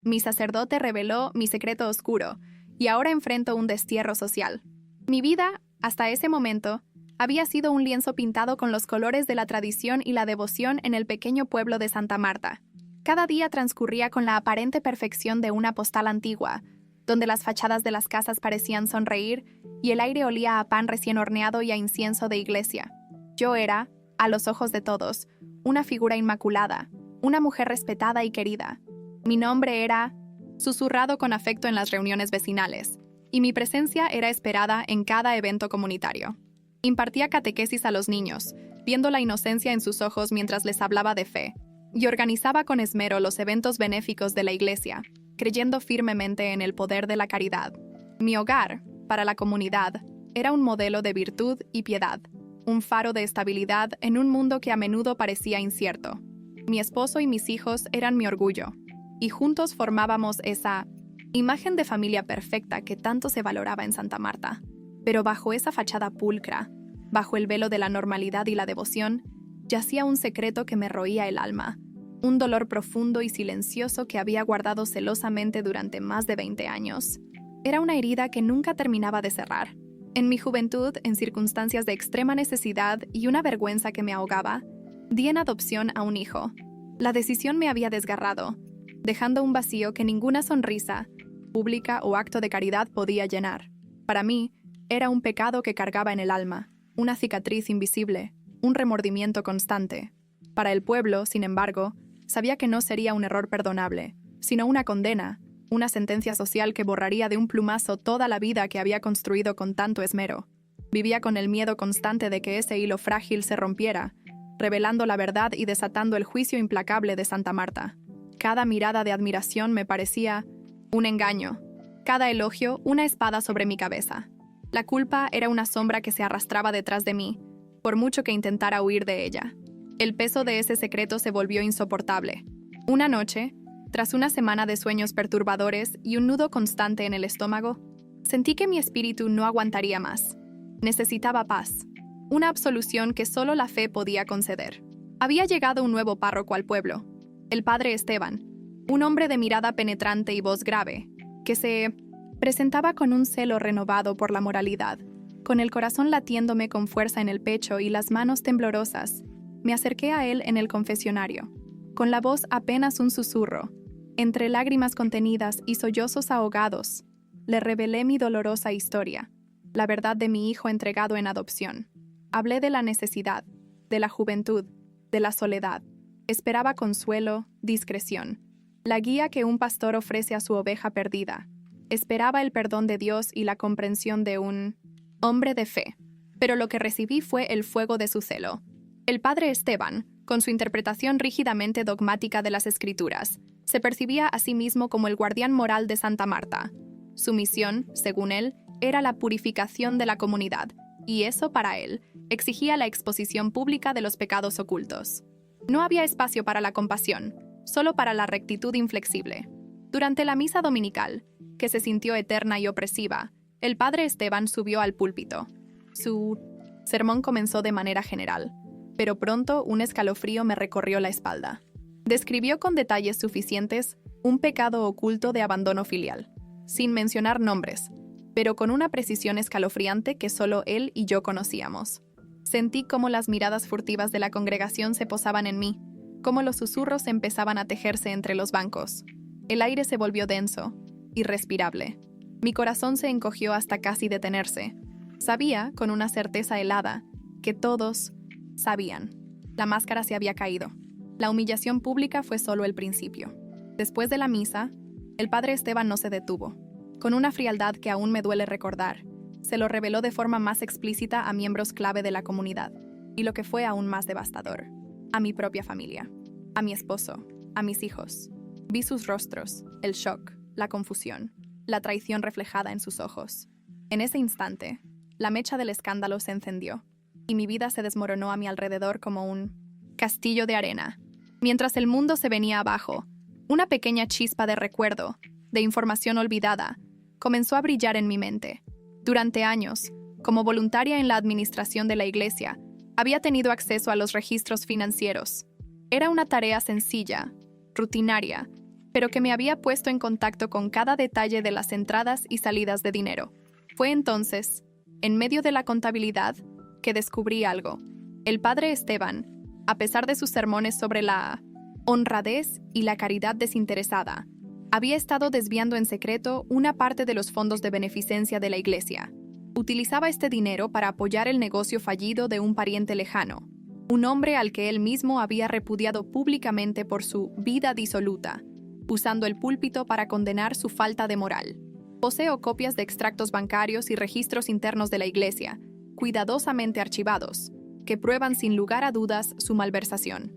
Mi sacerdote reveló mi secreto oscuro, y ahora enfrento un destierro social. Mi vida, hasta ese momento, había sido un lienzo pintado con los colores de la tradición y la devoción en el pequeño pueblo de Santa Marta. Cada día transcurría con la aparente perfección de una postal antigua, donde las fachadas de las casas parecían sonreír y el aire olía a pan recién horneado y a incienso de iglesia. Yo era, a los ojos de todos, una figura inmaculada, una mujer respetada y querida. Mi nombre era susurrado con afecto en las reuniones vecinales, y mi presencia era esperada en cada evento comunitario. Impartía catequesis a los niños, viendo la inocencia en sus ojos mientras les hablaba de fe, y organizaba con esmero los eventos benéficos de la iglesia, creyendo firmemente en el poder de la caridad. Mi hogar, para la comunidad, era un modelo de virtud y piedad, un faro de estabilidad en un mundo que a menudo parecía incierto. Mi esposo y mis hijos eran mi orgullo, y juntos formábamos esa imagen de familia perfecta que tanto se valoraba en Santa Marta. Pero bajo esa fachada pulcra, bajo el velo de la normalidad y la devoción, yacía un secreto que me roía el alma, un dolor profundo y silencioso que había guardado celosamente durante más de 20 años. Era una herida que nunca terminaba de cerrar. En mi juventud, en circunstancias de extrema necesidad y una vergüenza que me ahogaba, di en adopción a un hijo. La decisión me había desgarrado, dejando un vacío que ninguna sonrisa, pública o acto de caridad podía llenar. Para mí, era un pecado que cargaba en el alma, una cicatriz invisible, un remordimiento constante. Para el pueblo, sin embargo, sabía que no sería un error perdonable, sino una condena, una sentencia social que borraría de un plumazo toda la vida que había construido con tanto esmero. Vivía con el miedo constante de que ese hilo frágil se rompiera, revelando la verdad y desatando el juicio implacable de Santa Marta. Cada mirada de admiración me parecía un engaño, cada elogio una espada sobre mi cabeza. La culpa era una sombra que se arrastraba detrás de mí, por mucho que intentara huir de ella. El peso de ese secreto se volvió insoportable. Una noche, tras una semana de sueños perturbadores y un nudo constante en el estómago, sentí que mi espíritu no aguantaría más. Necesitaba paz, una absolución que solo la fe podía conceder. Había llegado un nuevo párroco al pueblo, el padre Esteban, un hombre de mirada penetrante y voz grave, que se presentaba con un celo renovado por la moralidad. Con el corazón latiéndome con fuerza en el pecho y las manos temblorosas, me acerqué a él en el confesionario. Con la voz apenas un susurro, entre lágrimas contenidas y sollozos ahogados, le revelé mi dolorosa historia, la verdad de mi hijo entregado en adopción. Hablé de la necesidad, de la juventud, de la soledad. Esperaba consuelo, discreción, la guía que un pastor ofrece a su oveja perdida. Esperaba el perdón de Dios y la comprensión de un hombre de fe, pero lo que recibí fue el fuego de su celo. El padre Esteban, con su interpretación rígidamente dogmática de las Escrituras, se percibía a sí mismo como el guardián moral de Santa Marta. Su misión, según él, era la purificación de la comunidad, y eso, para él, exigía la exposición pública de los pecados ocultos. No había espacio para la compasión, solo para la rectitud inflexible. Durante la misa dominical, que se sintió eterna y opresiva, el padre Esteban subió al púlpito. Su sermón comenzó de manera general, pero pronto un escalofrío me recorrió la espalda. Describió con detalles suficientes un pecado oculto de abandono filial, sin mencionar nombres, pero con una precisión escalofriante que solo él y yo conocíamos. Sentí cómo las miradas furtivas de la congregación se posaban en mí, cómo los susurros empezaban a tejerse entre los bancos. El aire se volvió denso, irrespirable. Mi corazón se encogió hasta casi detenerse. Sabía, con una certeza helada, que todos sabían. La máscara se había caído. La humillación pública fue solo el principio. Después de la misa, el padre Esteban no se detuvo. Con una frialdad que aún me duele recordar, se lo reveló de forma más explícita a miembros clave de la comunidad, y lo que fue aún más devastador, a mi propia familia, a mi esposo, a mis hijos. Vi sus rostros, el shock, la confusión, la traición reflejada en sus ojos. En ese instante, la mecha del escándalo se encendió, y mi vida se desmoronó a mi alrededor como un castillo de arena. Mientras el mundo se venía abajo, una pequeña chispa de recuerdo, de información olvidada, comenzó a brillar en mi mente. Durante años, como voluntaria en la administración de la iglesia, había tenido acceso a los registros financieros. Era una tarea sencilla, rutinaria, pero que me había puesto en contacto con cada detalle de las entradas y salidas de dinero. Fue entonces, en medio de la contabilidad, que descubrí algo. El padre Esteban, a pesar de sus sermones sobre la honradez y la caridad desinteresada, había estado desviando en secreto una parte de los fondos de beneficencia de la iglesia. Utilizaba este dinero para apoyar el negocio fallido de un pariente lejano, un hombre al que él mismo había repudiado públicamente por su vida disoluta, usando el púlpito para condenar su falta de moral. Poseo copias de extractos bancarios y registros internos de la iglesia, cuidadosamente archivados, que prueban sin lugar a dudas su malversación.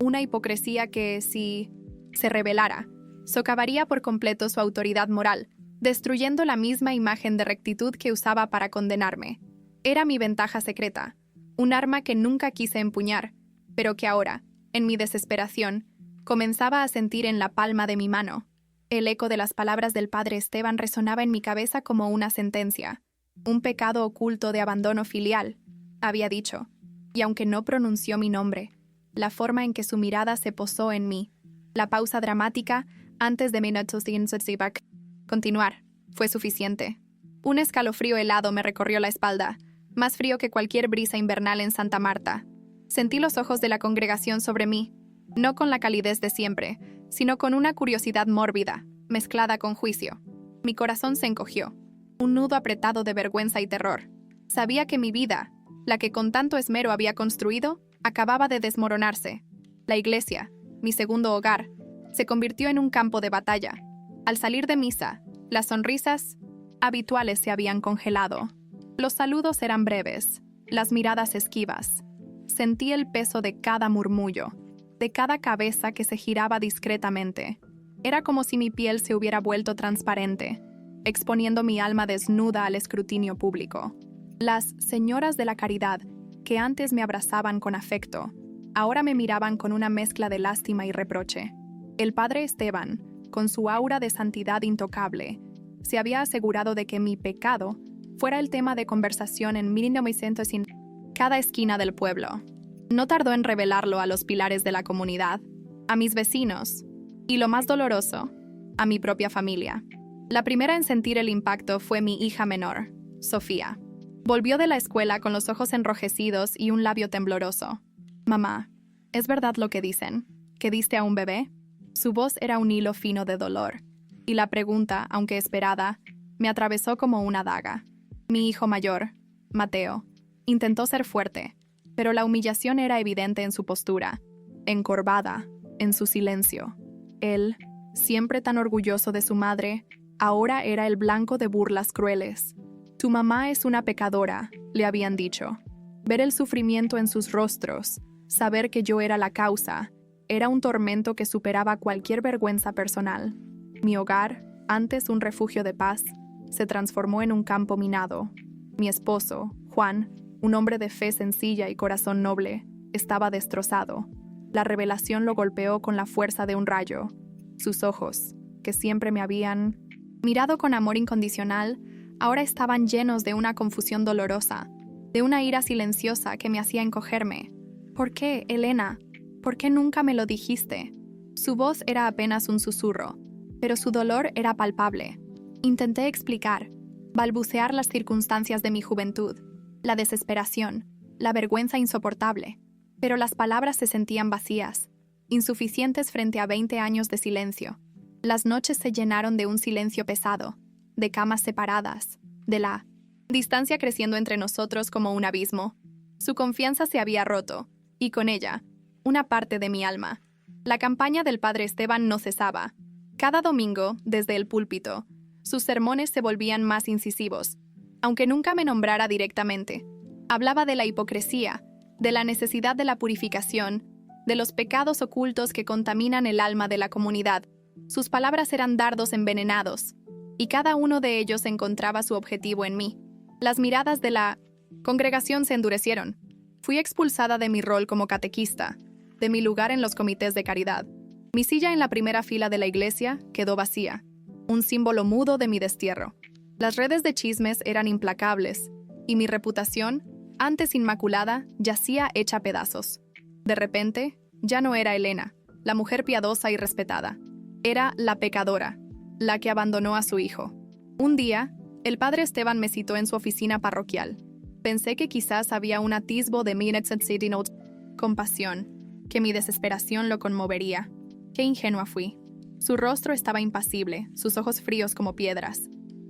Una hipocresía que, si se revelara, socavaría por completo su autoridad moral, destruyendo la misma imagen de rectitud que usaba para condenarme. Era mi ventaja secreta, un arma que nunca quise empuñar, pero que ahora, en mi desesperación, comenzaba a sentir en la palma de mi mano. El eco de las palabras del padre Esteban resonaba en mi cabeza como una sentencia. Un pecado oculto de abandono filial, había dicho, y aunque no pronunció mi nombre, la forma en que su mirada se posó en mí, la pausa dramática antes de continuar, fue suficiente. Un escalofrío helado me recorrió la espalda, más frío que cualquier brisa invernal en Santa Marta. Sentí los ojos de la congregación sobre mí, no con la calidez de siempre, sino con una curiosidad mórbida, mezclada con juicio. Mi corazón se encogió, un nudo apretado de vergüenza y terror. Sabía que mi vida, la que con tanto esmero había construido, acababa de desmoronarse. La iglesia, mi segundo hogar, se convirtió en un campo de batalla. Al salir de misa, las sonrisas habituales se habían congelado. Los saludos eran breves, las miradas esquivas. Sentí el peso de cada murmullo, de cada cabeza que se giraba discretamente. Era como si mi piel se hubiera vuelto transparente, exponiendo mi alma desnuda al escrutinio público. Las señoras de la caridad, que antes me abrazaban con afecto, ahora me miraban con una mezcla de lástima y reproche. El padre Esteban, con su aura de santidad intocable, se había asegurado de que mi pecado fuera el tema de conversación en 1900 en cada esquina del pueblo. No tardó en revelarlo a los pilares de la comunidad, a mis vecinos, y lo más doloroso, a mi propia familia. La primera en sentir el impacto fue mi hija menor, Sofía. Volvió de la escuela con los ojos enrojecidos y un labio tembloroso. «Mamá, ¿es verdad lo que dicen? ¿Que diste a un bebé?» Su voz era un hilo fino de dolor, y la pregunta, aunque esperada, me atravesó como una daga. Mi hijo mayor, Mateo, intentó ser fuerte, pero la humillación era evidente en su postura, encorvada, en su silencio. Él, siempre tan orgulloso de su madre, ahora era el blanco de burlas crueles. «Tu mamá es una pecadora», le habían dicho. Ver el sufrimiento en sus rostros, saber que yo era la causa, era un tormento que superaba cualquier vergüenza personal. Mi hogar, antes un refugio de paz, se transformó en un campo minado. Mi esposo, Juan, un hombre de fe sencilla y corazón noble, estaba destrozado. La revelación lo golpeó con la fuerza de un rayo. Sus ojos, que siempre me habían mirado con amor incondicional, ahora estaban llenos de una confusión dolorosa, de una ira silenciosa que me hacía encogerme. «¿Por qué, Elena? ¿Por qué nunca me lo dijiste?» Su voz era apenas un susurro, pero su dolor era palpable. Intenté explicar, balbucear las circunstancias de mi juventud, la desesperación, la vergüenza insoportable, pero las palabras se sentían vacías, insuficientes frente a 20 años de silencio. Las noches se llenaron de un silencio pesado, de camas separadas, de la distancia creciendo entre nosotros como un abismo. Su confianza se había roto, y con ella, una parte de mi alma. La campaña del padre Esteban no cesaba. Cada domingo, desde el púlpito, sus sermones se volvían más incisivos, aunque nunca me nombrara directamente. Hablaba de la hipocresía, de la necesidad de la purificación, de los pecados ocultos que contaminan el alma de la comunidad. Sus palabras eran dardos envenenados, y cada uno de ellos encontraba su objetivo en mí. Las miradas de la congregación se endurecieron. Fui expulsada de mi rol como catequista, de mi lugar en los comités de caridad. Mi silla en la primera fila de la iglesia quedó vacía, un símbolo mudo de mi destierro. Las redes de chismes eran implacables, y mi reputación, antes inmaculada, yacía hecha pedazos. De repente, ya no era Elena, la mujer piadosa y respetada. Era la pecadora, la que abandonó a su hijo. Un día, el padre Esteban me citó en su oficina parroquial. Pensé que quizás había un atisbo de compasión, que mi desesperación lo conmovería. Qué ingenua fui. Su rostro estaba impasible, sus ojos fríos como piedras.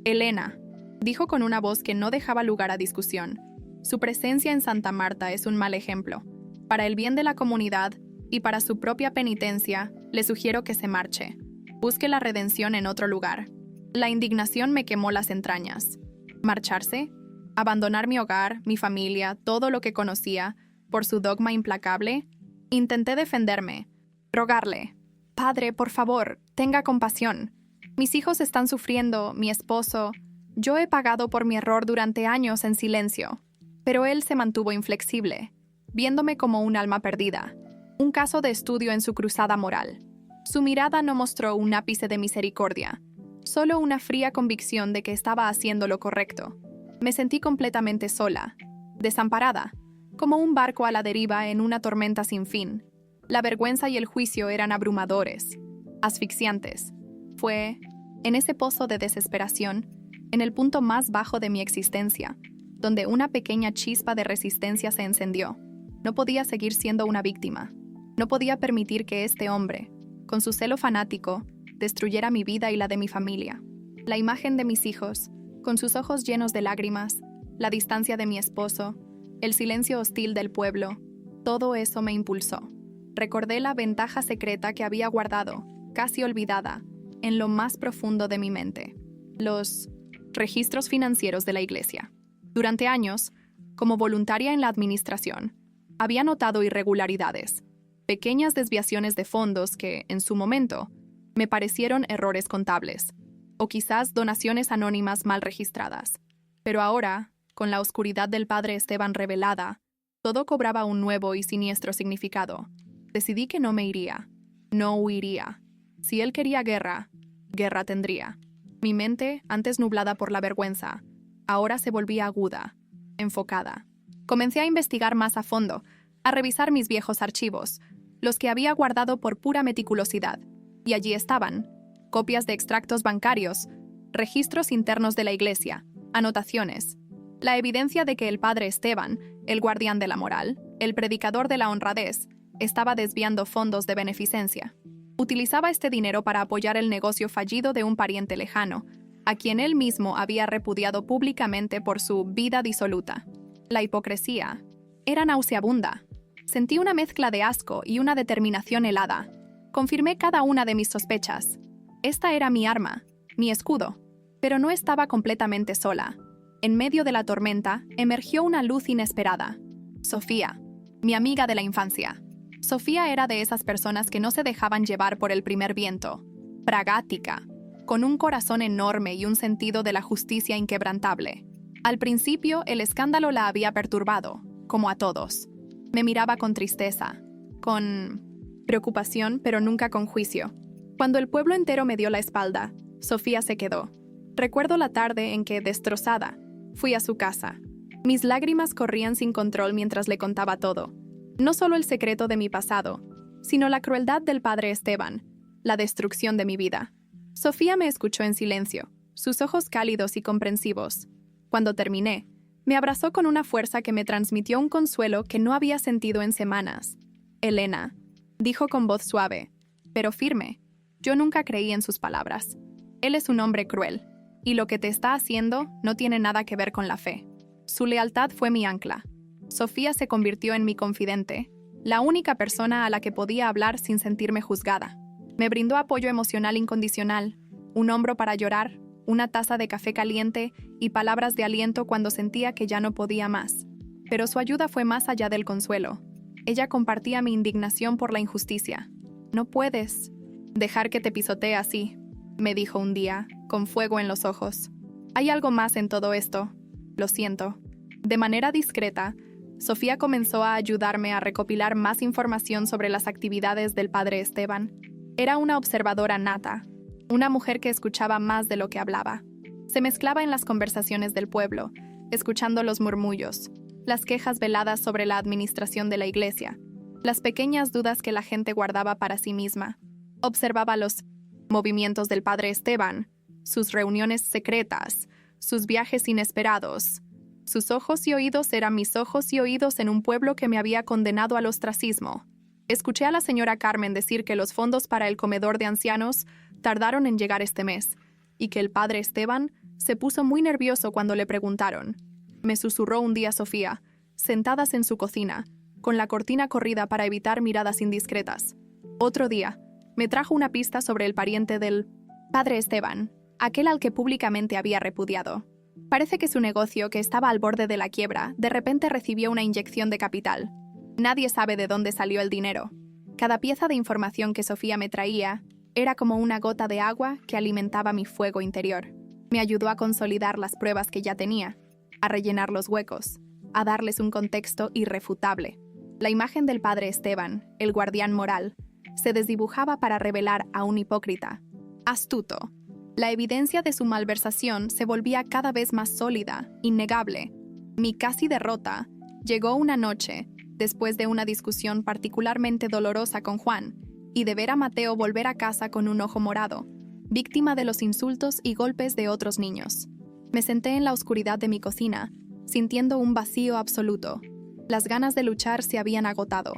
«Elena», dijo con una voz que no dejaba lugar a discusión. Su presencia en Santa Marta es un mal ejemplo. Para el bien de la comunidad y para su propia penitencia, le sugiero que se marche. Busque la redención en otro lugar. La indignación me quemó las entrañas. ¿Marcharse? ¿Abandonar mi hogar, mi familia, todo lo que conocía, por su dogma implacable? Intenté defenderme, rogarle. «Padre, por favor, tenga compasión. Mis hijos están sufriendo, mi esposo. Yo he pagado por mi error durante años en silencio». Pero él se mantuvo inflexible, viéndome como un alma perdida, un caso de estudio en su cruzada moral. Su mirada no mostró un ápice de misericordia, solo una fría convicción de que estaba haciendo lo correcto. Me sentí completamente sola, desamparada, como un barco a la deriva en una tormenta sin fin. La vergüenza y el juicio eran abrumadores, asfixiantes. Fue, en ese pozo de desesperación, en el punto más bajo de mi existencia, donde una pequeña chispa de resistencia se encendió. No podía seguir siendo una víctima. No podía permitir que este hombre, con su celo fanático, destruyera mi vida y la de mi familia. La imagen de mis hijos, con sus ojos llenos de lágrimas, la distancia de mi esposo, el silencio hostil del pueblo, todo eso me impulsó. Recordé la ventaja secreta que había guardado, casi olvidada, en lo más profundo de mi mente: los registros financieros de la iglesia. Durante años, como voluntaria en la administración, había notado irregularidades, pequeñas desviaciones de fondos que, en su momento, me parecieron errores contables, o quizás donaciones anónimas mal registradas. Pero ahora, con la oscuridad del padre Esteban revelada, todo cobraba un nuevo y siniestro significado. Decidí que no me iría, no huiría. Si él quería guerra, guerra tendría. Mi mente, antes nublada por la vergüenza, ahora se volvía aguda, enfocada. Comencé a investigar más a fondo, a revisar mis viejos archivos, los que había guardado por pura meticulosidad, y allí estaban: copias de extractos bancarios, registros internos de la iglesia, anotaciones, la evidencia de que el padre Esteban, el guardián de la moral, el predicador de la honradez, estaba desviando fondos de beneficencia. Utilizaba este dinero para apoyar el negocio fallido de un pariente lejano, a quien él mismo había repudiado públicamente por su vida disoluta. La hipocresía era nauseabunda. Sentí una mezcla de asco y una determinación helada. Confirmé cada una de mis sospechas. Esta era mi arma, mi escudo. Pero no estaba completamente sola. En medio de la tormenta, emergió una luz inesperada. Sofía, mi amiga de la infancia. Sofía era de esas personas que no se dejaban llevar por el primer viento. Pragmática, con un corazón enorme y un sentido de la justicia inquebrantable. Al principio, el escándalo la había perturbado, como a todos. Me miraba con tristeza, con preocupación, pero nunca con juicio. Cuando el pueblo entero me dio la espalda, Sofía se quedó. Recuerdo la tarde en que, destrozada, fui a su casa. Mis lágrimas corrían sin control mientras le contaba todo. No solo el secreto de mi pasado, sino la crueldad del padre Esteban, la destrucción de mi vida. Sofía me escuchó en silencio, sus ojos cálidos y comprensivos. Cuando terminé, me abrazó con una fuerza que me transmitió un consuelo que no había sentido en semanas. «Elena», dijo con voz suave, pero firme. Yo nunca creí en sus palabras. «Él es un hombre cruel, y lo que te está haciendo no tiene nada que ver con la fe». Su lealtad fue mi ancla. Sofía se convirtió en mi confidente, la única persona a la que podía hablar sin sentirme juzgada. Me brindó apoyo emocional incondicional, un hombro para llorar, una taza de café caliente y palabras de aliento cuando sentía que ya no podía más. Pero su ayuda fue más allá del consuelo. Ella compartía mi indignación por la injusticia. «No puedes dejar que te pisotee así», me dijo un día, con fuego en los ojos. «Hay algo más en todo esto. Lo siento». De manera discreta, Sofía comenzó a ayudarme a recopilar más información sobre las actividades del padre Esteban. Era una observadora nata, una mujer que escuchaba más de lo que hablaba. Se mezclaba en las conversaciones del pueblo, escuchando los murmullos, las quejas veladas sobre la administración de la iglesia, las pequeñas dudas que la gente guardaba para sí misma. Observaba los movimientos del padre Esteban, sus reuniones secretas, sus viajes inesperados. Sus ojos y oídos eran mis ojos y oídos en un pueblo que me había condenado al ostracismo. Escuché a la señora Carmen decir que los fondos para el comedor de ancianos tardaron en llegar este mes, y que el padre Esteban se puso muy nervioso cuando le preguntaron. Me susurró un día Sofía, sentadas en su cocina, con la cortina corrida para evitar miradas indiscretas. Otro día, me trajo una pista sobre el pariente del padre Esteban, aquel al que públicamente había repudiado. Parece que su negocio, que estaba al borde de la quiebra, de repente recibió una inyección de capital. Nadie sabe de dónde salió el dinero. Cada pieza de información que Sofía me traía era como una gota de agua que alimentaba mi fuego interior. Me ayudó a consolidar las pruebas que ya tenía, a rellenar los huecos, a darles un contexto irrefutable. La imagen del padre Esteban, el guardián moral, se desdibujaba para revelar a un hipócrita, astuto. La evidencia de su malversación se volvía cada vez más sólida, innegable. Mi casi derrota llegó una noche, después de una discusión particularmente dolorosa con Juan, y de ver a Mateo volver a casa con un ojo morado, víctima de los insultos y golpes de otros niños. Me senté en la oscuridad de mi cocina, sintiendo un vacío absoluto. Las ganas de luchar se habían agotado.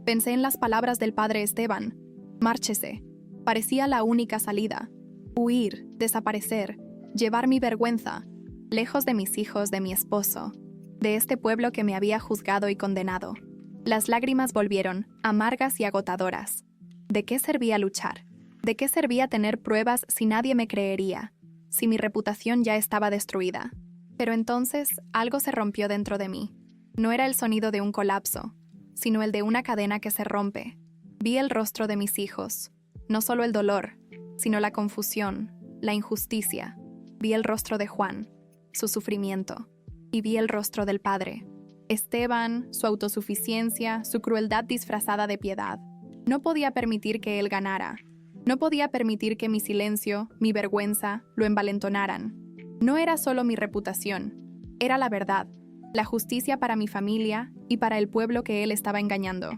Pensé en las palabras del padre Esteban. Márchese. Parecía la única salida. Huir, desaparecer, llevar mi vergüenza, lejos de mis hijos, de mi esposo, de este pueblo que me había juzgado y condenado. Las lágrimas volvieron, amargas y agotadoras. ¿De qué servía luchar? ¿De qué servía tener pruebas si nadie me creería? Si mi reputación ya estaba destruida. Pero entonces algo se rompió dentro de mí. No era el sonido de un colapso, sino el de una cadena que se rompe. Vi el rostro de mis hijos, no solo el dolor, sino la confusión, la injusticia. Vi el rostro de Juan, su sufrimiento, y vi el rostro del padre. Esteban, su autosuficiencia, su crueldad disfrazada de piedad. No podía permitir que él ganara. No podía permitir que mi silencio, mi vergüenza, lo envalentonaran. No era solo mi reputación, era la verdad, la justicia para mi familia y para el pueblo que él estaba engañando.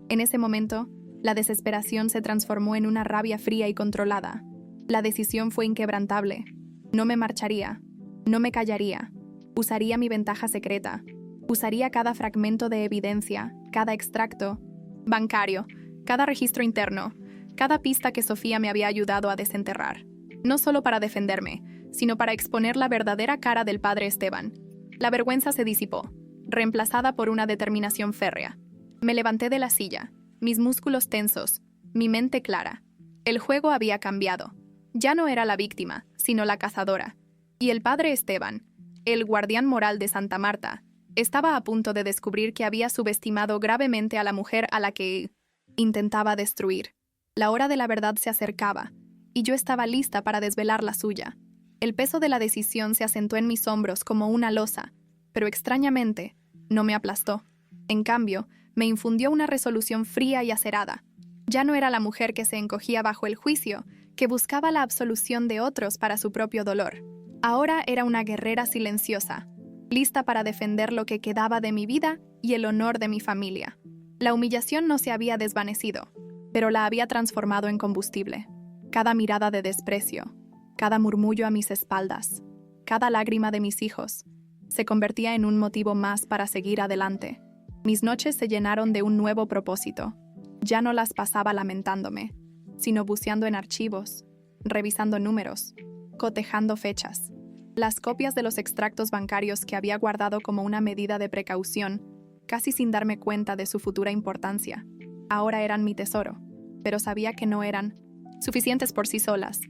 En ese momento, la desesperación se transformó en una rabia fría y controlada. La decisión fue inquebrantable. No me marcharía, no me callaría. Usaría mi ventaja secreta. Usaría cada fragmento de evidencia, cada extracto bancario, cada registro interno, cada pista que Sofía me había ayudado a desenterrar. No solo para defenderme, sino para exponer la verdadera cara del padre Esteban. La vergüenza se disipó, reemplazada por una determinación férrea. Me levanté de la silla, mis músculos tensos, mi mente clara. El juego había cambiado. Ya no era la víctima, sino la cazadora. Y el padre Esteban, el guardián moral de Santa Marta, estaba a punto de descubrir que había subestimado gravemente a la mujer a la que intentaba destruir. La hora de la verdad se acercaba, y yo estaba lista para desvelar la suya. El peso de la decisión se asentó en mis hombros como una losa, pero extrañamente, no me aplastó. En cambio, me infundió una resolución fría y acerada. Ya no era la mujer que se encogía bajo el juicio, que buscaba la absolución de otros para su propio dolor. Ahora era una guerrera silenciosa, lista para defender lo que quedaba de mi vida y el honor de mi familia. La humillación no se había desvanecido, pero la había transformado en combustible. Cada mirada de desprecio, cada murmullo a mis espaldas, cada lágrima de mis hijos, se convertía en un motivo más para seguir adelante. Mis noches se llenaron de un nuevo propósito. Ya no las pasaba lamentándome, sino buceando en archivos, revisando números, cotejando fechas. Las copias de los extractos bancarios que había guardado como una medida de precaución, casi sin darme cuenta de su futura importancia, ahora eran mi tesoro, pero sabía que no eran suficientes por sí solas.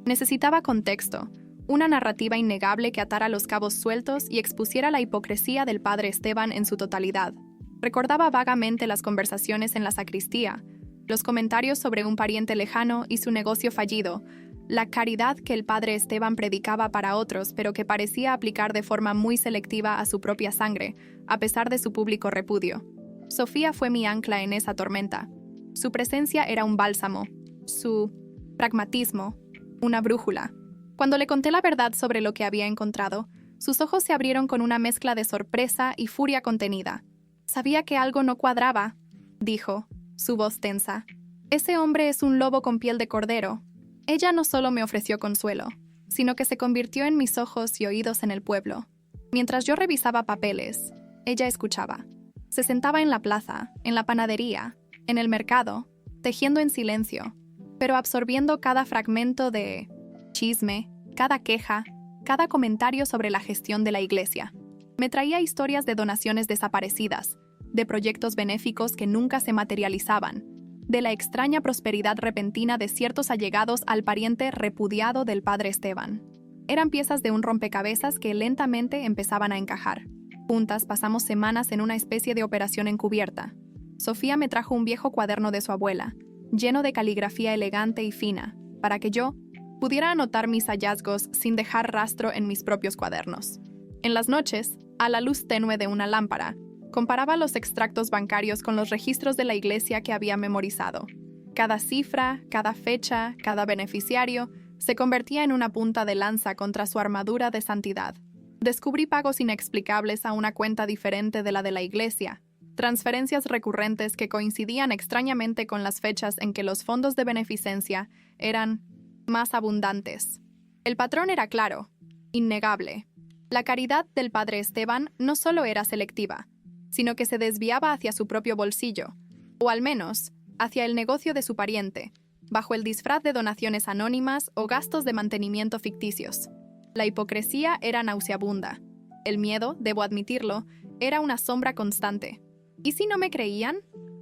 Necesitaba contexto, una narrativa innegable que atara los cabos sueltos y expusiera la hipocresía del padre Esteban en su totalidad. Recordaba vagamente las conversaciones en la sacristía, los comentarios sobre un pariente lejano y su negocio fallido, la caridad que el padre Esteban predicaba para otros, pero que parecía aplicar de forma muy selectiva a su propia sangre, a pesar de su público repudio. Sofía fue mi ancla en esa tormenta. Su presencia era un bálsamo, su pragmatismo, una brújula. Cuando le conté la verdad sobre lo que había encontrado, sus ojos se abrieron con una mezcla de sorpresa y furia contenida. Sabía que algo no cuadraba, dijo, su voz tensa. Ese hombre es un lobo con piel de cordero. Ella no solo me ofreció consuelo, sino que se convirtió en mis ojos y oídos en el pueblo. Mientras yo revisaba papeles, ella escuchaba. Se sentaba en la plaza, en la panadería, en el mercado, tejiendo en silencio, pero absorbiendo cada fragmento de chisme, cada queja, cada comentario sobre la gestión de la iglesia. Me traía historias de donaciones desaparecidas, de proyectos benéficos que nunca se materializaban, de la extraña prosperidad repentina de ciertos allegados al pariente repudiado del padre Esteban. Eran piezas de un rompecabezas que lentamente empezaban a encajar. Juntas pasamos semanas en una especie de operación encubierta. Sofía me trajo un viejo cuaderno de su abuela, lleno de caligrafía elegante y fina, para que yo pudiera anotar mis hallazgos sin dejar rastro en mis propios cuadernos. En las noches, a la luz tenue de una lámpara, comparaba los extractos bancarios con los registros de la iglesia que había memorizado. Cada cifra, cada fecha, cada beneficiario se convertía en una punta de lanza contra su armadura de santidad. Descubrí pagos inexplicables a una cuenta diferente de la de la iglesia, transferencias recurrentes que coincidían extrañamente con las fechas en que los fondos de beneficencia eran más abundantes. El patrón era claro, innegable. La caridad del padre Esteban no solo era selectiva, sino que se desviaba hacia su propio bolsillo, o al menos hacia el negocio de su pariente, bajo el disfraz de donaciones anónimas o gastos de mantenimiento ficticios. La hipocresía era nauseabunda. El miedo, debo admitirlo, era una sombra constante. ¿Y si no me creían?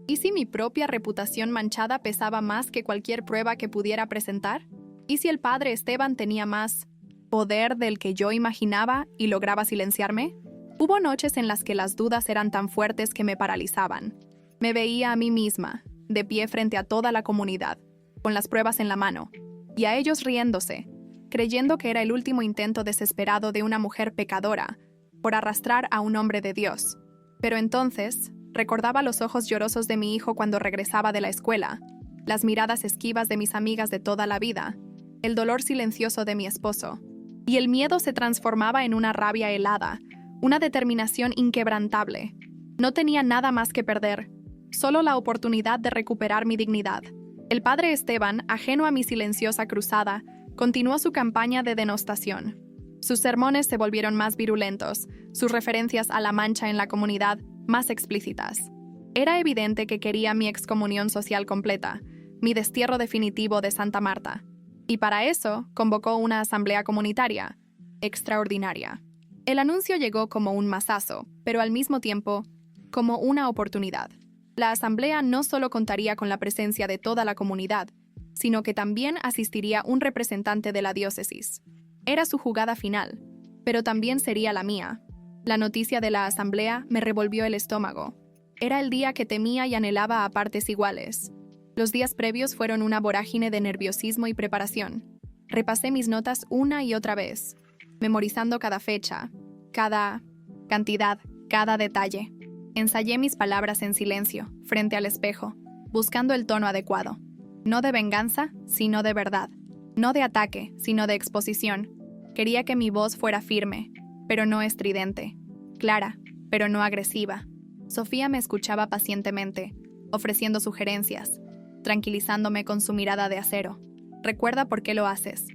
¿Y si mi propia reputación manchada pesaba más que cualquier prueba que pudiera presentar? ¿Y si el padre Esteban tenía más poder del que yo imaginaba y lograba silenciarme? Hubo noches en las que las dudas eran tan fuertes que me paralizaban. Me veía a mí misma, de pie frente a toda la comunidad, con las pruebas en la mano, y a ellos riéndose, creyendo que era el último intento desesperado de una mujer pecadora por arrastrar a un hombre de Dios. Pero entonces, recordaba los ojos llorosos de mi hijo cuando regresaba de la escuela, las miradas esquivas de mis amigas de toda la vida, el dolor silencioso de mi esposo, y el miedo se transformaba en una rabia helada, una determinación inquebrantable. No tenía nada más que perder, solo la oportunidad de recuperar mi dignidad. El padre Esteban, ajeno a mi silenciosa cruzada, continuó su campaña de denostación. Sus sermones se volvieron más virulentos, sus referencias a la mancha en la comunidad más explícitas. Era evidente que quería mi excomunión social completa, mi destierro definitivo de Santa Marta. Y para eso convocó una asamblea comunitaria, extraordinaria. El anuncio llegó como un mazazo, pero al mismo tiempo, como una oportunidad. La asamblea no solo contaría con la presencia de toda la comunidad, sino que también asistiría un representante de la diócesis. Era su jugada final, pero también sería la mía. La noticia de la asamblea me revolvió el estómago. Era el día que temía y anhelaba a partes iguales. Los días previos fueron una vorágine de nerviosismo y preparación. Repasé mis notas una y otra vez, memorizando cada fecha, cada cantidad, cada detalle. Ensayé mis palabras en silencio, frente al espejo, buscando el tono adecuado. No de venganza, sino de verdad. No de ataque, sino de exposición. Quería que mi voz fuera firme, pero no estridente. Clara, pero no agresiva. Sofía me escuchaba pacientemente, ofreciendo sugerencias, tranquilizándome con su mirada de acero. «Recuerda por qué lo haces»,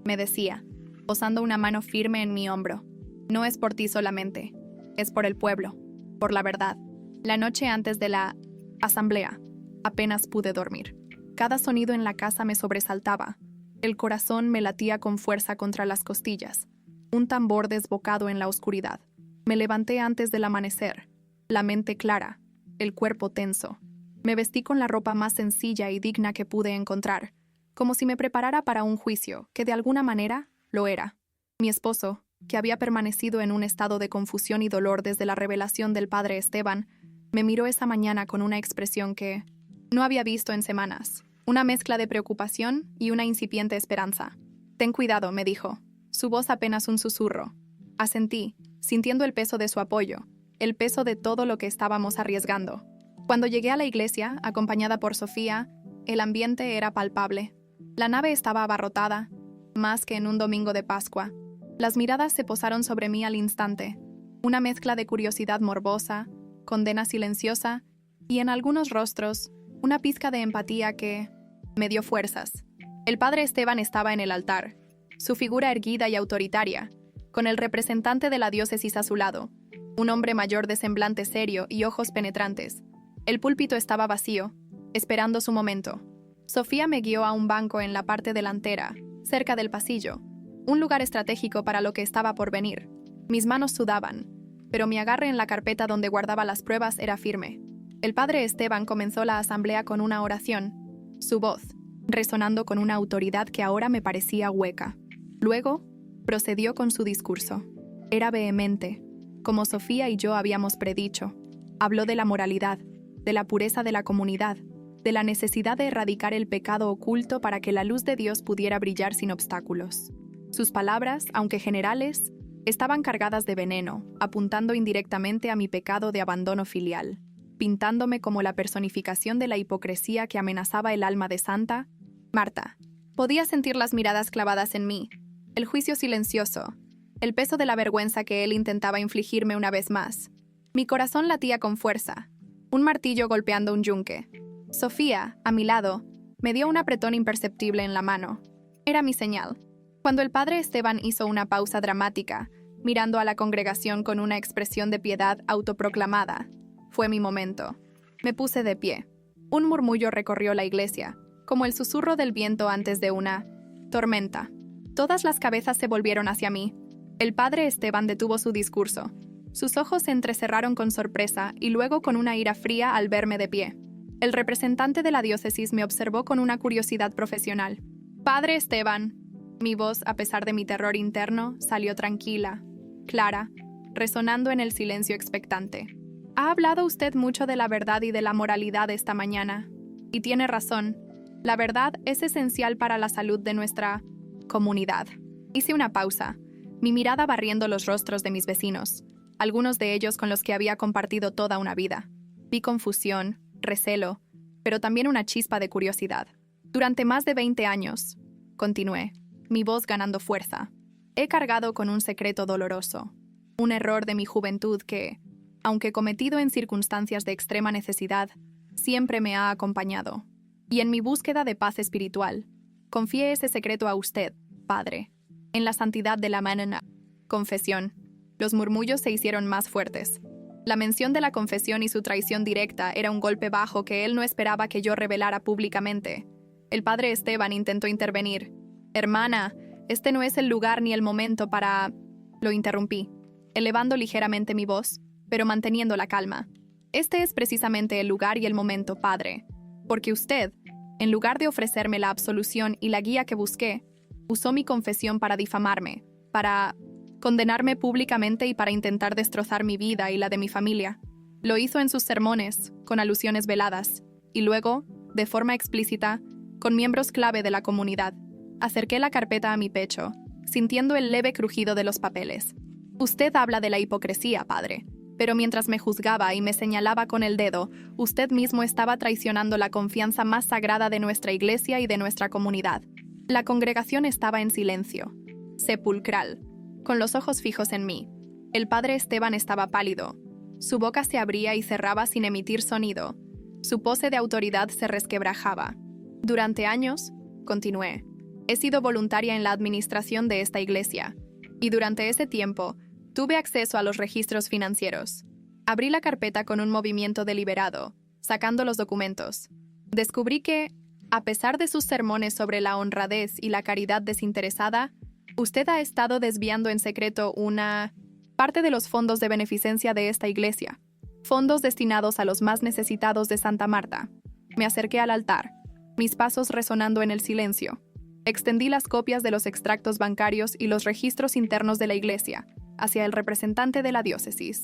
me decía, posando una mano firme en mi hombro. «No es por ti solamente, es por el pueblo, por la verdad». La noche antes de la asamblea, apenas pude dormir. Cada sonido en la casa me sobresaltaba. El corazón me latía con fuerza contra las costillas. Un tambor desbocado en la oscuridad. Me levanté antes del amanecer, la mente clara, el cuerpo tenso. Me vestí con la ropa más sencilla y digna que pude encontrar, como si me preparara para un juicio, que de alguna manera lo era. Mi esposo, que había permanecido en un estado de confusión y dolor desde la revelación del padre Esteban, me miró esa mañana con una expresión que no había visto en semanas, una mezcla de preocupación y una incipiente esperanza. «Ten cuidado», me dijo, su voz apenas un susurro. Asentí, sintiendo el peso de su apoyo, el peso de todo lo que estábamos arriesgando. Cuando llegué a la iglesia, acompañada por Sofía, el ambiente era palpable. La nave estaba abarrotada, más que en un domingo de Pascua. Las miradas se posaron sobre mí al instante, una mezcla de curiosidad morbosa, condena silenciosa y en algunos rostros, una pizca de empatía que me dio fuerzas. El padre Esteban estaba en el altar, su figura erguida y autoritaria, con el representante de la diócesis a su lado, un hombre mayor de semblante serio y ojos penetrantes. El púlpito estaba vacío, esperando su momento. Sofía me guió a un banco en la parte delantera, cerca del pasillo, un lugar estratégico para lo que estaba por venir. Mis manos sudaban, pero mi agarre en la carpeta donde guardaba las pruebas era firme. El padre Esteban comenzó la asamblea con una oración, su voz, resonando con una autoridad que ahora me parecía hueca. Luego, procedió con su discurso. Era vehemente, como Sofía y yo habíamos predicho. Habló de la moralidad, de la pureza de la comunidad, de la necesidad de erradicar el pecado oculto para que la luz de Dios pudiera brillar sin obstáculos. Sus palabras, aunque generales, estaban cargadas de veneno, apuntando indirectamente a mi pecado de abandono filial, pintándome como la personificación de la hipocresía que amenazaba el alma de Santa Marta. Podía sentir las miradas clavadas en mí, el juicio silencioso, el peso de la vergüenza que él intentaba infligirme una vez más. Mi corazón latía con fuerza, un martillo golpeando un yunque. Sofía, a mi lado, me dio un apretón imperceptible en la mano. Era mi señal. Cuando el padre Esteban hizo una pausa dramática, mirando a la congregación con una expresión de piedad autoproclamada, fue mi momento. Me puse de pie. Un murmullo recorrió la iglesia, como el susurro del viento antes de una tormenta. Todas las cabezas se volvieron hacia mí. El padre Esteban detuvo su discurso. Sus ojos se entrecerraron con sorpresa y luego con una ira fría al verme de pie. El representante de la diócesis me observó con una curiosidad profesional. «Padre Esteban». Mi voz, a pesar de mi terror interno, salió tranquila, clara, resonando en el silencio expectante. «Ha hablado usted mucho de la verdad y de la moralidad esta mañana. Y tiene razón. La verdad es esencial para la salud de nuestra comunidad». Hice una pausa, mi mirada barriendo los rostros de mis vecinos, algunos de ellos con los que había compartido toda una vida. Vi confusión, recelo, pero también una chispa de curiosidad. Durante más de 20 años, continué, mi voz ganando fuerza, he cargado con un secreto doloroso, un error de mi juventud que, aunque cometido en circunstancias de extrema necesidad, siempre me ha acompañado. Y en mi búsqueda de paz espiritual, confié ese secreto a usted, Padre, en la santidad de la mañana. Confesión. Los murmullos se hicieron más fuertes. La mención de la confesión y su traición directa era un golpe bajo que él no esperaba que yo revelara públicamente. El padre Esteban intentó intervenir. «Hermana, este no es el lugar ni el momento para...». Lo interrumpí, elevando ligeramente mi voz, pero manteniendo la calma. «Este es precisamente el lugar y el momento, padre, porque usted, en lugar de ofrecerme la absolución y la guía que busqué, usó mi confesión para difamarme, para condenarme públicamente y para intentar destrozar mi vida y la de mi familia. Lo hizo en sus sermones, con alusiones veladas, y luego, de forma explícita, con miembros clave de la comunidad. Acerqué la carpeta a mi pecho, sintiendo el leve crujido de los papeles. Usted habla de la hipocresía, padre, pero mientras me juzgaba y me señalaba con el dedo, usted mismo estaba traicionando la confianza más sagrada de nuestra iglesia y de nuestra comunidad. La congregación estaba en silencio, sepulcral, con los ojos fijos en mí. El padre Esteban estaba pálido. Su boca se abría y cerraba sin emitir sonido. Su pose de autoridad se resquebrajaba. Durante años, continué, he sido voluntaria en la administración de esta iglesia, y durante ese tiempo tuve acceso a los registros financieros. Abrí la carpeta con un movimiento deliberado, sacando los documentos. Descubrí que, a pesar de sus sermones sobre la honradez y la caridad desinteresada, usted ha estado desviando en secreto una parte de los fondos de beneficencia de esta iglesia, fondos destinados a los más necesitados de Santa Marta. Me acerqué al altar, mis pasos resonando en el silencio. Extendí las copias de los extractos bancarios y los registros internos de la iglesia hacia el representante de la diócesis.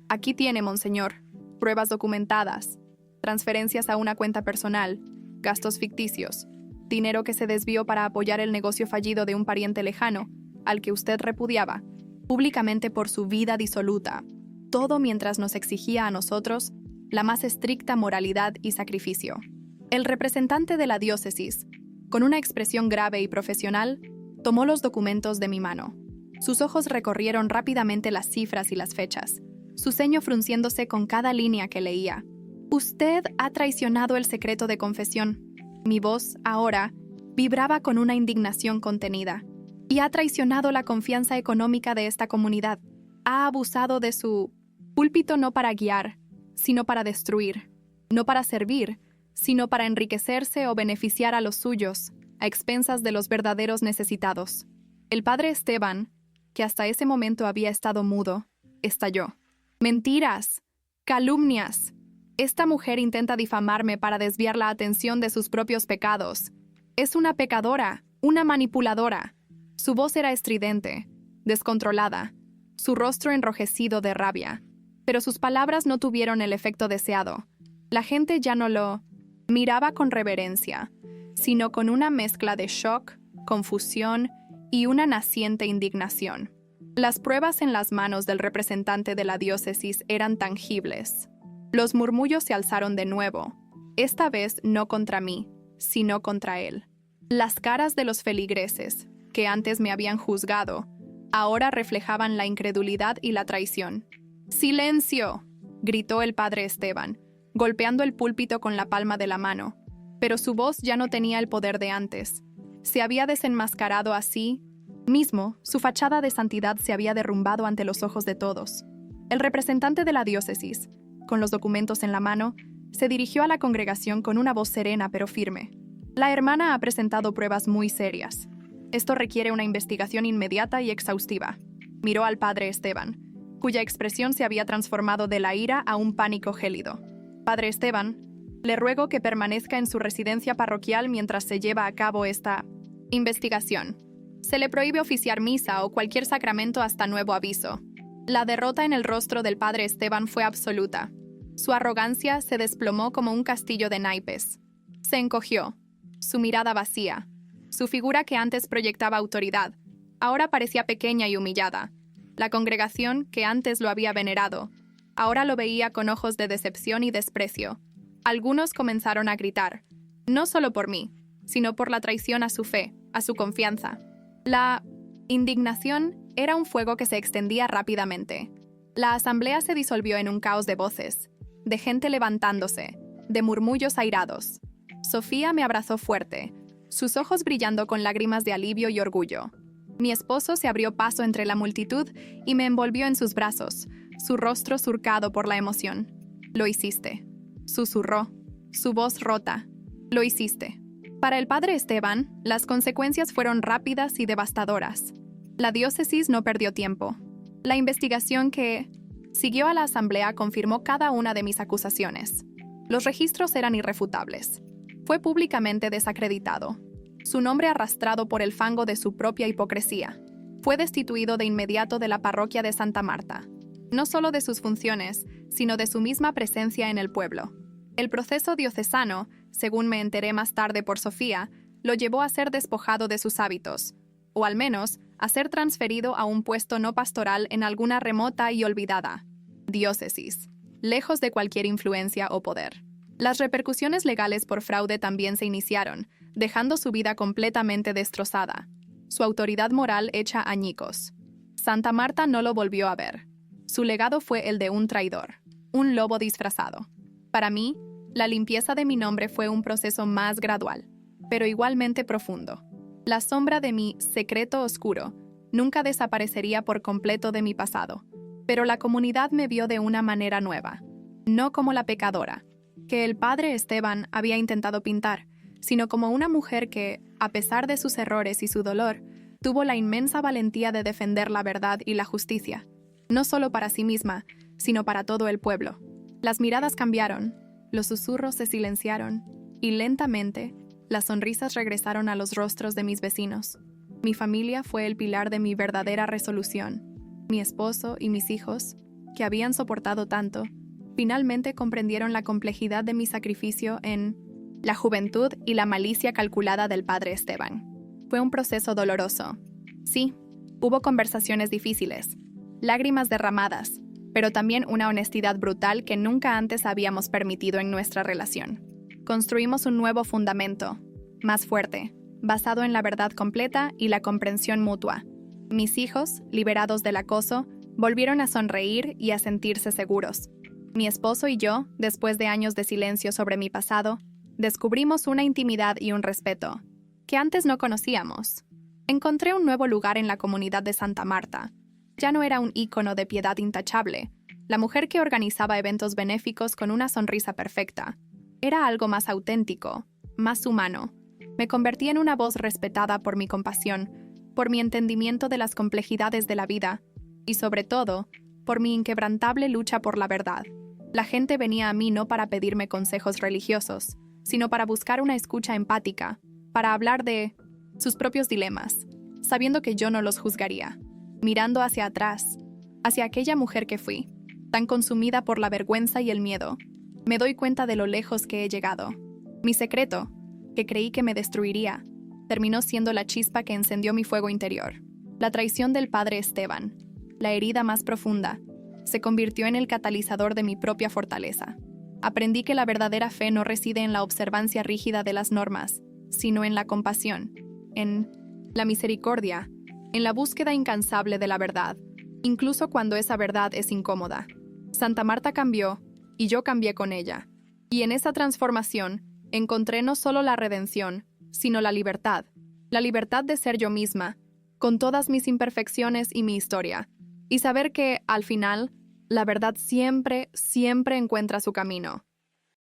Aquí tiene, monseñor, pruebas documentadas, transferencias a una cuenta personal, gastos ficticios, dinero que se desvió para apoyar el negocio fallido de un pariente lejano, al que usted repudiaba, públicamente por su vida disoluta, todo mientras nos exigía a nosotros la más estricta moralidad y sacrificio. El representante de la diócesis, con una expresión grave y profesional, tomó los documentos de mi mano. Sus ojos recorrieron rápidamente las cifras y las fechas, su ceño frunciéndose con cada línea que leía. Usted ha traicionado el secreto de confesión. Mi voz, ahora, Vibraba con una indignación contenida y ha traicionado la confianza económica de esta comunidad. Ha abusado de su púlpito no para guiar, sino para destruir, no para servir, sino para enriquecerse o beneficiar a los suyos, a expensas de los verdaderos necesitados. El padre Esteban, que hasta ese momento había estado mudo, estalló. ¡Mentiras! ¡Calumnias! Esta mujer intenta difamarme para desviar la atención de sus propios pecados. Es una pecadora, una manipuladora. Su voz era estridente, descontrolada, su rostro enrojecido de rabia. Pero sus palabras no tuvieron el efecto deseado. La gente ya no lo miraba con reverencia, sino con una mezcla de shock, confusión y una naciente indignación. Las pruebas en las manos del representante de la diócesis eran tangibles. Los murmullos se alzaron de nuevo, esta vez no contra mí, sino contra él. Las caras de los feligreses, que antes me habían juzgado, ahora reflejaban la incredulidad y la traición. ¡Silencio!, gritó el padre Esteban, golpeando el púlpito con la palma de la mano. Pero su voz ya no tenía el poder de antes. Se había desenmascarado a sí mismo, su fachada de santidad se había derrumbado ante los ojos de todos. El representante de la diócesis, con los documentos en la mano, se dirigió a la congregación con una voz serena pero firme. La hermana ha presentado pruebas muy serias. Esto requiere una investigación inmediata y exhaustiva. Miró al padre Esteban, cuya expresión se había transformado de la ira a un pánico gélido. Padre Esteban, le ruego que permanezca en su residencia parroquial mientras se lleva a cabo esta investigación. Se le prohíbe oficiar misa o cualquier sacramento hasta nuevo aviso. La derrota en el rostro del padre Esteban fue absoluta. Su arrogancia se desplomó como un castillo de naipes. Se encogió, su mirada vacía. Su figura que antes proyectaba autoridad, ahora parecía pequeña y humillada. La congregación, que antes lo había venerado, ahora lo veía con ojos de decepción y desprecio. Algunos comenzaron a gritar, no solo por mí, sino por la traición a su fe, a su confianza. La indignación era un fuego que se extendía rápidamente. La asamblea se disolvió en un caos de voces, de gente levantándose, de murmullos airados. Sofía me abrazó fuerte, sus ojos brillando con lágrimas de alivio y orgullo. Mi esposo se abrió paso entre la multitud y me envolvió en sus brazos, su rostro surcado por la emoción. «Lo hiciste», susurró, su voz rota. «Lo hiciste». Para el padre Esteban, las consecuencias fueron rápidas y devastadoras. La diócesis no perdió tiempo. La investigación que siguió a la asamblea confirmó cada una de mis acusaciones. Los registros eran irrefutables. Fue públicamente desacreditado. Su nombre arrastrado por el fango de su propia hipocresía. Fue destituido de inmediato de la parroquia de Santa Marta. No solo de sus funciones, sino de su misma presencia en el pueblo. El proceso diocesano, según me enteré más tarde por Sofía, lo llevó a ser despojado de sus hábitos, o al menos a ser transferido a un puesto no pastoral en alguna remota y olvidada diócesis, lejos de cualquier influencia o poder. Las repercusiones legales por fraude también se iniciaron, dejando su vida completamente destrozada, su autoridad moral hecha añicos. Santa Marta no lo volvió a ver. Su legado fue el de un traidor, un lobo disfrazado. Para mí, la limpieza de mi nombre fue un proceso más gradual, pero igualmente profundo. La sombra de mi secreto oscuro nunca desaparecería por completo de mi pasado, pero la comunidad me vio de una manera nueva, no como la pecadora que el padre Esteban había intentado pintar, sino como una mujer que, a pesar de sus errores y su dolor, tuvo la inmensa valentía de defender la verdad y la justicia, no solo para sí misma, sino para todo el pueblo. Las miradas cambiaron, los susurros se silenciaron, y lentamente, las sonrisas regresaron a los rostros de mis vecinos. Mi familia fue el pilar de mi verdadera resolución. Mi esposo y mis hijos, que habían soportado tanto, finalmente comprendieron la complejidad de mi sacrificio en la juventud y la malicia calculada del padre Esteban. Fue un proceso doloroso. Sí, hubo conversaciones difíciles, lágrimas derramadas, pero también una honestidad brutal que nunca antes habíamos permitido en nuestra relación. Construimos un nuevo fundamento, más fuerte, basado en la verdad completa y la comprensión mutua. Mis hijos, liberados del acoso, volvieron a sonreír y a sentirse seguros. Mi esposo y yo, después de años de silencio sobre mi pasado, descubrimos una intimidad y un respeto que antes no conocíamos. Encontré un nuevo lugar en la comunidad de Santa Marta. Ya no era un ícono de piedad intachable, la mujer que organizaba eventos benéficos con una sonrisa perfecta. Era algo más auténtico, más humano. Me convertí en una voz respetada por mi compasión, por mi entendimiento de las complejidades de la vida y, sobre todo, por mi inquebrantable lucha por la verdad. La gente venía a mí no para pedirme consejos religiosos, sino para buscar una escucha empática, para hablar de sus propios dilemas, sabiendo que yo no los juzgaría. Mirando hacia atrás, hacia aquella mujer que fui, tan consumida por la vergüenza y el miedo, me doy cuenta de lo lejos que he llegado. Mi secreto, que creí que me destruiría, terminó siendo la chispa que encendió mi fuego interior. La traición del padre Esteban, la herida más profunda, se convirtió en el catalizador de mi propia fortaleza. Aprendí que la verdadera fe no reside en la observancia rígida de las normas, sino en la compasión, en la misericordia, en la búsqueda incansable de la verdad, incluso cuando esa verdad es incómoda. Santa Marta cambió, y yo cambié con ella. Y en esa transformación, encontré no solo la redención, sino la libertad de ser yo misma, con todas mis imperfecciones y mi historia, y saber que, al final, la verdad siempre, siempre encuentra su camino.